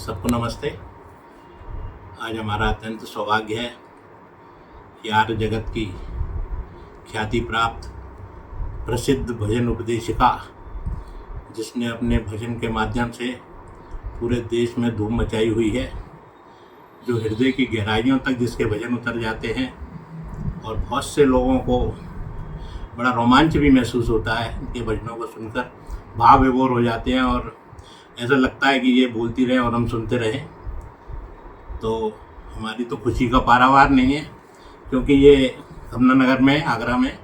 सबको नमस्ते। आज हमारा अत्यंत सौभाग्य है कि आर्य जगत की ख्याति प्राप्त प्रसिद्ध भजन उपदेशिका, जिसने अपने भजन के माध्यम से पूरे देश में धूम मचाई हुई है, जो हृदय की गहराइयों तक जिसके भजन उतर जाते हैं और बहुत से लोगों को बड़ा रोमांच भी महसूस होता है इनके भजनों को सुनकर, भाव विभोर हो जाते हैं और ऐसा लगता है कि ये बोलती रहे और हम सुनते रहें। तो हमारी तो खुशी का पारावार नहीं है, क्योंकि ये यमुनानगर में, आगरा में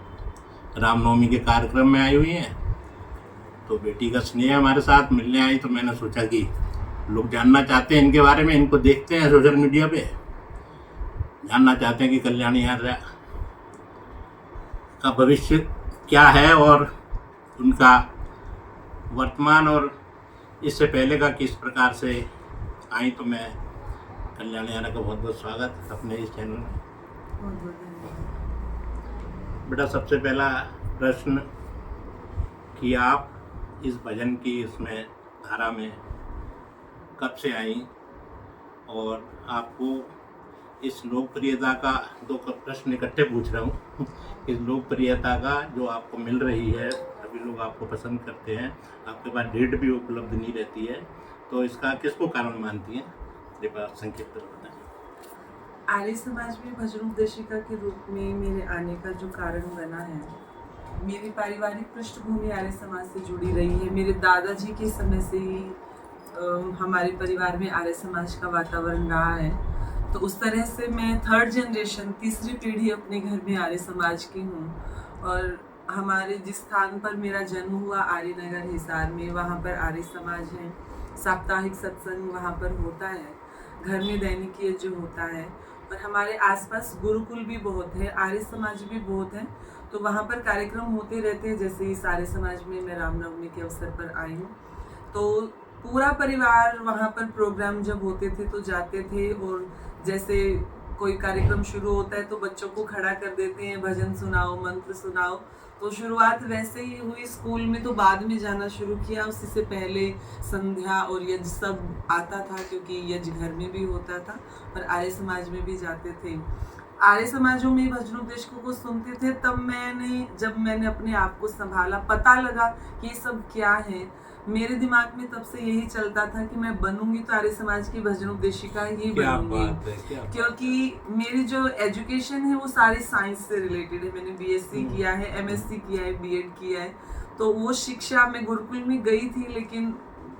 रामनवमी के कार्यक्रम में आई हुई हैं। तो बेटी का स्नेह हमारे साथ मिलने आई, तो मैंने सोचा कि लोग जानना चाहते हैं इनके बारे में, इनको देखते हैं सोशल मीडिया पे, जानना चाहते हैं कि कल्याणी आर्या का भविष्य क्या है और उनका वर्तमान और इससे पहले का किस प्रकार से आई। तो मैं कल्याणी आर्या का बहुत बहुत स्वागत अपने इस चैनल में। बेटा, सबसे पहला प्रश्न कि आप इस भजन की इसमें धारा में कब से आई और आपको इस लोकप्रियता का, दो प्रश्न इकट्ठे पूछ रहा हूँ, इस लोकप्रियता का जो आपको मिल रही है, सभी लोग आपको पसंद करते हैं, आपके पास डेट भी उपलब्ध नहीं रहती है, तो इसका किसको कारण मानती हैं? कृपया संक्षिप्त में बताएं। आर्य समाज में भजन उपदेशिका के रूप में मेरे आने का जो कारण बना है, मेरी पारिवारिक पृष्ठभूमि आर्य समाज से जुड़ी रही है। मेरे दादाजी के समय से ही हमारे परिवार में आर्य समाज का वातावरण रहा है। तो उस तरह से मैं थर्ड जनरेशन, तीसरी पीढ़ी अपने घर में आर्य समाज की हूँ। और हमारे जिस स्थान पर मेरा जन्म हुआ, आर्यनगर हिसार में, वहाँ पर आर्य समाज है। साप्ताहिक सत्संग वहाँ पर होता है, घर में दैनिक यज्ञ होता है, और हमारे आसपास गुरुकुल भी बहुत है, आर्य समाज भी बहुत है। तो वहाँ पर कार्यक्रम होते रहते हैं। जैसे इस आर्य समाज में मैं रामनवमी के अवसर पर आई हूँ, तो पूरा परिवार वहाँ पर प्रोग्राम जब होते थे तो जाते थे। और जैसे कोई कार्यक्रम शुरू होता है तो बच्चों को खड़ा कर देते हैं, भजन सुनाओ, मंत्र सुनाओ। तो शुरुआत वैसे ही हुई। स्कूल में तो बाद में जाना शुरू किया, उसी से पहले संध्या और यज्ञ सब आता था, क्योंकि यज्ञ घर में भी होता था और आर्य समाज में भी जाते थे। आर्य समाजों में भजन उपदेशकों को सुनते थे। तब जब मैंने अपने आप को संभाला, पता लगा कि ये सब क्या है, मेरे दिमाग में तब से यही चलता था कि मैं बनूंगी तो आर्य समाज की भजन उपदेशिका ही बनूंगी। क्योंकि मेरी जो एजुकेशन है वो सारी साइंस से रिलेटेड है। मैंने बीएससी किया है, एमएससी किया है, बीएड किया है। तो वो शिक्षा, मैं गुरुकुल में गई थी लेकिन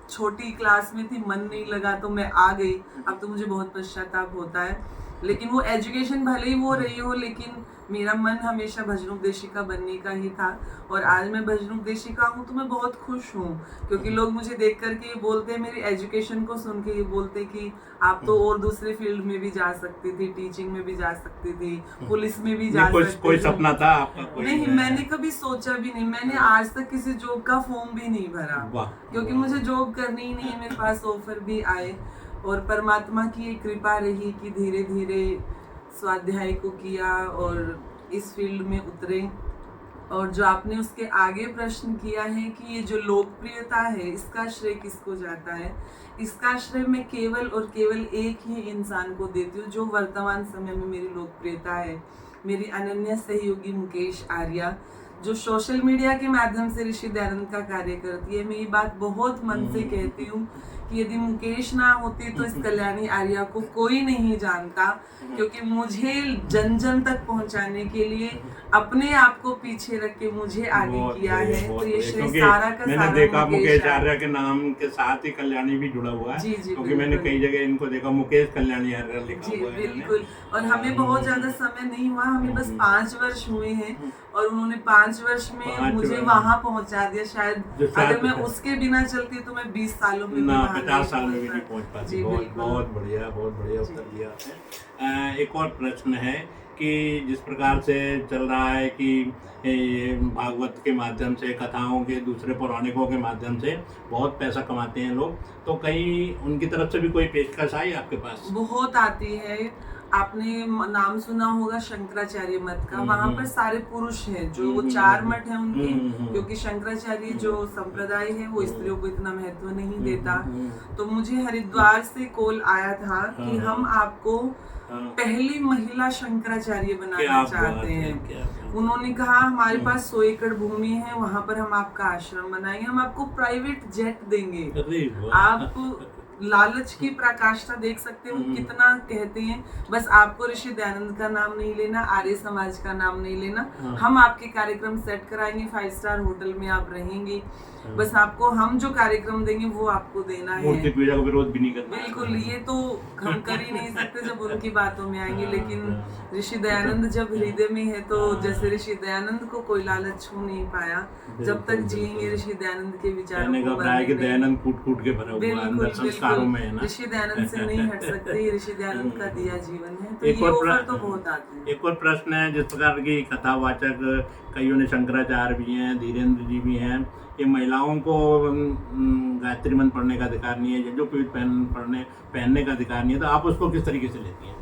छोटी क्लास में थी, मन नहीं लगा तो मैं आ गई। अब तो मुझे बहुत पश्चाताप होता है, लेकिन वो एजुकेशन भले ही वो रही हो, लेकिन मेरा मन हमेशा भजन उपदेशिका बनने का ही था। और आज मैं भजन उपदेशिका हूँ तो मैं बहुत खुश हूँ, क्योंकि लोग मुझे देख करके ये बोलते हैं, मेरी एजुकेशन को सुन के ये बोलते हैं कि आप तो और दूसरे फील्ड में भी जा सकती थी, टीचिंग में भी जा सकती थी, पुलिस में भी जा सकती थी। कोई सपना था आपका? कोई नहीं, मैंने कभी सोचा भी नहीं। मैंने आज तक किसी जॉब का फॉर्म भी नहीं भरा, क्योंकि मुझे जॉब करनी ही नहीं है। मेरे पास ऑफर भी आए और परमात्मा की एक कृपा रही कि धीरे धीरे स्वाध्याय को किया और इस फील्ड में उतरे। और जो आपने उसके आगे प्रश्न किया है कि ये जो लोकप्रियता है, इसका श्रेय किसको जाता है, इसका श्रेय मैं केवल और केवल एक ही इंसान को देती हूँ, जो वर्तमान समय में मेरी लोकप्रियता है। मेरी अनन्य सहयोगी मुकेश आर्या, जो सोशल मीडिया के माध्यम से ऋषि दयानंद का कार्य करती है। मैं ये बात बहुत मन से कहती हूँ कि यदि मुकेश ना होती तो इस कल्याणी आर्या को कोई नहीं जानता, क्योंकि मुझे जन जन तक पहुंचाने के लिए अपने आप को पीछे रख के मुझे आगे किया है। तो ये श्रेय सारा का मैंने देखा मुकेश आर्या के नाम के साथ ही कल्याणी भी जुड़ा हुआ है। जी, क्योंकि मैंने कई जगह इनको देखा, मुकेश कल्याणी आर्या लिखा हुआ है। बिल्कुल। और हमें बहुत ज्यादा समय नहीं हुआ, हमें बस 5 वर्ष हुए हैं और उन्होंने 5 वर्ष में मुझे वहां पहुंचा दिया। शायद अगर मैं उसके बिना चलती तो मैं 20 सालों में 50 साल में भी नहीं पहुंच पाती। बहुत बढ़िया उत्तर दिया आपने। एक और प्रश्न है कि जिस प्रकार से चल रहा है कि भागवत के माध्यम से, कथाओं के, दूसरे पौराणिकों के माध्यम से बहुत पैसा कमाते हैं लोग, तो कहीं उनकी तरफ से भी कोई पेशकश आई आपके पास? बहुत आती है। आपने नाम सुना होगा शंकराचार्य मत का, वहां पर सारे पुरुष हैं, जो वो 4 मठ हैं उनके, क्योंकि शंकराचार्य जो संप्रदाय है वो स्त्रियों को इतना महत्व नहीं देता। तो मुझे हरिद्वार से कॉल आया था कि हम आपको पहली महिला शंकराचार्य बनाना चाहते हैं। उन्होंने कहा हमारे पास 100 एकड़ भूमि है, वहां पर हम आपका आश्रम बनाएंगे, हम आपको प्राइवेट जेट देंगे। आप लालच की पराकाष्ठा देख सकते हो कितना कहते हैं। बस आपको ऋषि दयानंद का नाम नहीं लेना, आर्य समाज का नाम नहीं लेना, हम आपके कार्यक्रम सेट कराएंगे, 5 स्टार होटल में आप रहेंगे, बस आपको हम जो कार्यक्रम देंगे वो आपको देना है। मूर्ति पूजा को विरोध भी नहीं करना। बिल्कुल, ये तो हम कर ही नहीं सकते जब उनकी बातों में आएंगे, लेकिन ऋषि दयानंद जब हृदय में है तो जैसे ऋषि दयानंद को कोई लालच छू नहीं पाया, जब तक जिएंगे ऋषि दयानंद के विचारों को दयानंद कूट के भरा हुआ है अंदर संस्कारों में है ना। ऋषि दयानंद से नहीं हट सकते, ऋषि दयानंद का दिया जीवन है। तो ये ऑफर तो बहुत आते हैं। एक और प्रश्न है, जिस प्रकार की कथावाचक कईयों ने शंकराचार्य भी हैं, धीरेन्द्र जी भी हैं, ये महिलाओं को गायत्री मंत्र पढ़ने का अधिकार नहीं है, यज्ञोपवीत पहनने का अधिकार नहीं है, तो आप उसको किस तरीके से लेती हैं?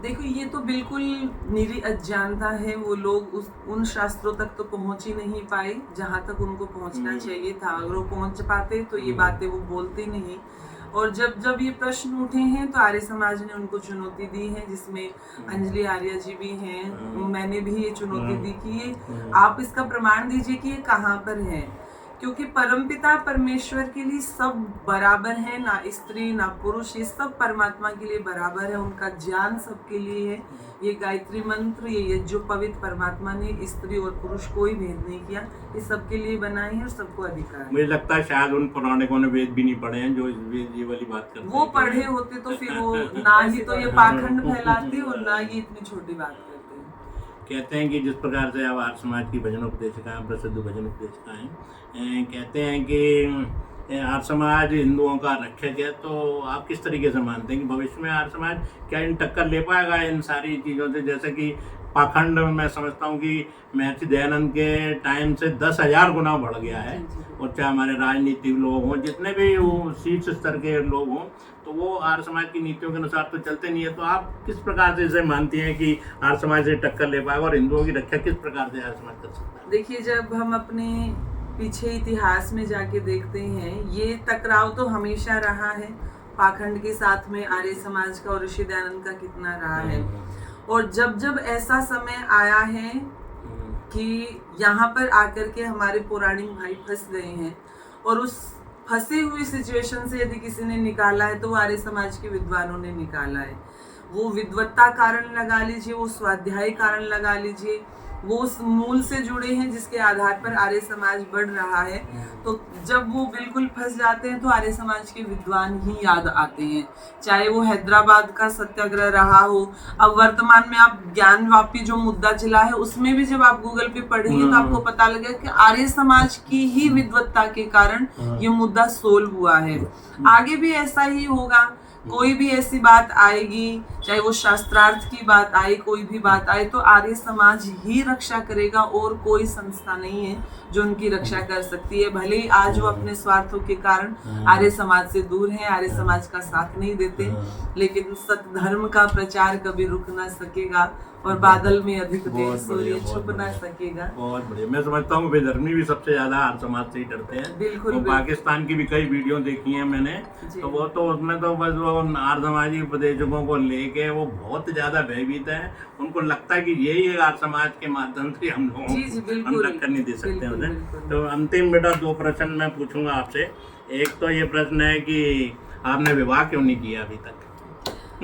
देखो, ये तो बिल्कुल निरी अज्ञानता है। वो लोग उन शास्त्रों तक तो पहुंच ही नहीं पाए जहां तक उनको पहुंचना चाहिए था। अगर वो पहुंच पाते तो ये बातें वो बोलते नहीं। और जब ये प्रश्न उठे हैं तो आर्य समाज ने उनको चुनौती दी है, जिसमें अंजलि आर्य जी भी हैं। मैंने भी ये चुनौती दी कि ये आप इसका प्रमाण दीजिए कि ये कहाँ पर है, क्योंकि परमपिता परमेश्वर के लिए सब बराबर है, ना स्त्री ना पुरुष, ये सब परमात्मा के लिए बराबर है, उनका ज्ञान सबके लिए है। ये गायत्री मंत्र, ये जो पवित्र परमात्मा ने स्त्री और पुरुष कोई भेद नहीं किया, ये सबके लिए बनाई है और सबको अधिकार है। मुझे लगता है शायद उन पौराणिकों ने वेद भी नहीं पढ़े हैं जो ये वाली बात करते हैं। वो पढ़े होते तो फिर वो ना ही तो ये पाखंड फैलाते और ना ही इतनी छोटी बात करते। कहते हैं कि जिस प्रकार से अब आर्य समाज की भजन उपदेशिका प्रसिद्ध भजन उपदेशिका हैं, कहते हैं कि आर्य समाज हिंदुओं का रक्षक है, तो आप किस तरीके से मानते हैं कि भविष्य में आर्य समाज क्या इन टक्कर ले पाएगा इन सारी चीज़ों से? जैसे कि पाखंड मैं समझता हूँ कि महर्षि दयानंद के टाइम से 10,000 गुना बढ़ गया है, और चाहे हमारे राजनीतिक लोग हों, जितने भी वो शीर्ष स्तर के लोग हों, तो वो आर्य समाज की नीतियों के अनुसार तो चलते नहीं है। तो आप किस प्रकार से इसे मानती हैं कि आर्य समाज से टक्कर ले पाएगा, और हिंदुओं की रक्षा किस प्रकार से आर्य समाज कर सकता है? देखिए, जब हम अपने पीछे इतिहास में जाके देखते हैं, ये टकराव तो हमेशा रहा है पाखंड के साथ में आर्य समाज का और ऋषि दयानंद का कितना रहा है। और जब ऐसा समय आया है कि यहाँ पर आकर के हमारे पौराणिक भाई फंस गए हैं, और उस फंसी हुई सिचुएशन से यदि किसी ने निकाला है तो वो आर्य समाज के विद्वानों ने निकाला है। वो विद्वत्ता कारण लगा लीजिए, वो स्वाध्याय कारण लगा लीजिए, वो उस मूल से जुड़े हैं जिसके आधार पर आर्य समाज बढ़ रहा है। तो जब वो बिल्कुल फंस जाते हैं तो आर्य समाज के विद्वान ही याद आते हैं, चाहे वो हैदराबाद का सत्याग्रह रहा हो। अब वर्तमान में आप ज्ञानवापी जो मुद्दा चला है, उसमें भी जब आप गूगल पे पढ़ेंगे तो आपको पता लगेगा कि आर्य समाज की ही विद्वत्ता के कारण ये मुद्दा सोल्व हुआ है। आगे भी ऐसा ही होगा। कोई भी ऐसी बात आएगी, चाहे वो शास्त्रार्थ की बात आए, कोई भी बात आए, तो आर्य समाज ही रक्षा करेगा, और कोई संस्था नहीं है जो उनकी रक्षा कर सकती है। भले ही आज वो अपने स्वार्थों के कारण आर्य समाज से दूर है, आर्य समाज का साथ नहीं देते, लेकिन सत्य का प्रचार कभी रुक ना सकेगा, और बादल में अधिक देर सूर्य छुप ना सकेगा। बहुत बढ़िया। मैं समझता हूँ बेधर्मी भी सबसे ज्यादा आर्य समाज से ही डरते हैं। बिल्कुल। तो पाकिस्तान की भी कई वीडियो देखी हैं मैंने, तो वो तो उसमें तो बस वो आर्य समाजी उपदेशकों को लेके वो बहुत ज्यादा भयभीत है। उनको लगता है कि यही है आर्य समाज के माध्यम से हम लोग हम टक्कर नहीं दे सकते उन्हें। तो अंतिम बेटा 2 प्रश्न मैं पूछूंगा आपसे। एक तो ये प्रश्न है कि आपने विवाह क्यों नहीं किया अभी तक?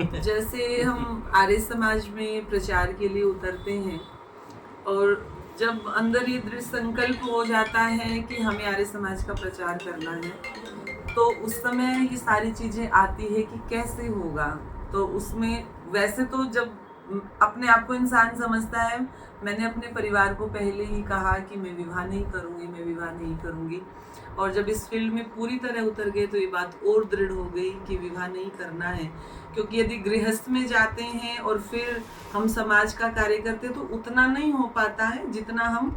जैसे हम आर्य समाज में प्रचार के लिए उतरते हैं, और जब अंदर ये दृढ़ संकल्प हो जाता है कि हमें आर्य समाज का प्रचार करना है, तो उस समय ये सारी चीज़ें आती है कि कैसे होगा। तो उसमें वैसे तो जब अपने आप को इंसान समझता है, मैंने अपने परिवार को पहले ही कहा कि मैं विवाह नहीं करूँगी, मैं विवाह नहीं करूँगी। और जब इस फील्ड में पूरी तरह उतर गए तो ये बात और दृढ़ हो गई कि विवाह नहीं करना है, क्योंकि यदि गृहस्थ में जाते हैं और फिर हम समाज का कार्य करते हैं तो उतना नहीं हो पाता है जितना हम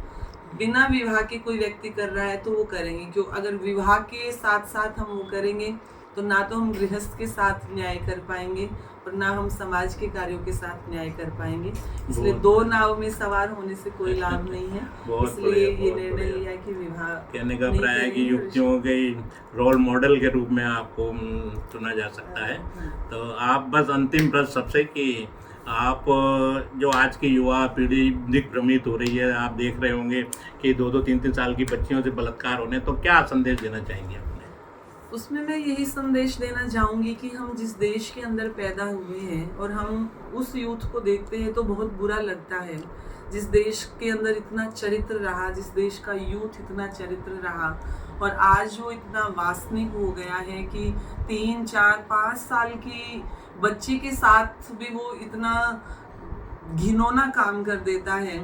बिना विवाह के कोई व्यक्ति कर रहा है तो वो करेंगे। क्यों? अगर विवाह के साथ साथ हम वो करेंगे तो ना तो हम गृहस्थ के साथ न्याय कर पाएंगे और ना हम समाज के कार्यों के साथ न्याय कर पाएंगे। इसलिए बहुत दो नाव में सवार होने से कोई लाभ नहीं है। बहुत इसलिए बढ़िया, ये बहुत निर्णय बढ़िया। लिया कि विवाह कहने का नहीं प्राय है कि करेंगे। युवतियों के रोल मॉडल के रूप में आपको चुना जा सकता है। तो आप बस अंतिम प्रश्न सबसे कि आप जो आज की युवा पीढ़ी दिग्भ्रमित हो रही है, आप देख रहे होंगे कि 2-2 3-3 साल की बच्चियों से बलात्कार होने, तो क्या संदेश देना चाहेंगे अपने? उसमें मैं यही संदेश देना चाहूँगी कि हम जिस देश के अंदर पैदा हुए हैं और हम उस यूथ को देखते हैं तो बहुत बुरा लगता है। जिस देश के अंदर इतना चरित्र रहा, जिस देश का यूथ इतना चरित्र रहा और आज वो इतना वासनिक हो गया है कि 3, 4, 5 साल की बच्ची के साथ भी वो इतना घिनौना काम कर देता है।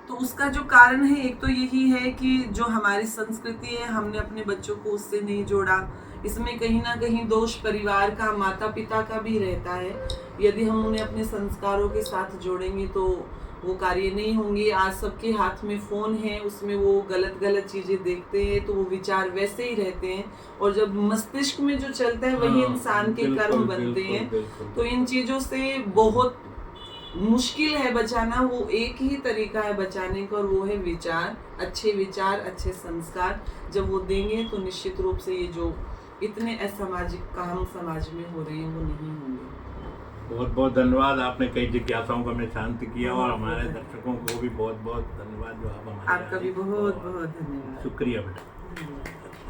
तो उसका जो कारण है, एक तो यही है कि जो हमारी संस्कृति है हमने अपने बच्चों को उससे नहीं जोड़ा। इसमें कहीं ना कहीं दोष परिवार का, माता पिता का भी रहता है। यदि हम उन्हें अपने संस्कारों के साथ जोड़ेंगे तो वो कार्य नहीं होंगे। आज सबके हाथ में फ़ोन है, उसमें वो गलत गलत चीज़ें देखते हैं तो वो विचार वैसे ही रहते हैं और जब मस्तिष्क में जो चलता है वही इंसान के कर्म बनते हैं। तो इन चीज़ों से बहुत मुश्किल है बचाना। वो एक ही तरीका है बचाने का और वो है विचार, अच्छे संस्कार। जब वो देंगे तो निश्चित रूप से ये जो इतने असामाजिक काम समाज में हो रहे हैं वो नहीं होंगे। बहुत बहुत धन्यवाद, आपने कई जिज्ञासाओं को हमें शांत किया और हमारे दर्शकों को भी बहुत बहुत धन्यवाद जो आप हमारे आपका भी बहुत बहुत धन्यवाद। शुक्रिया बेटा।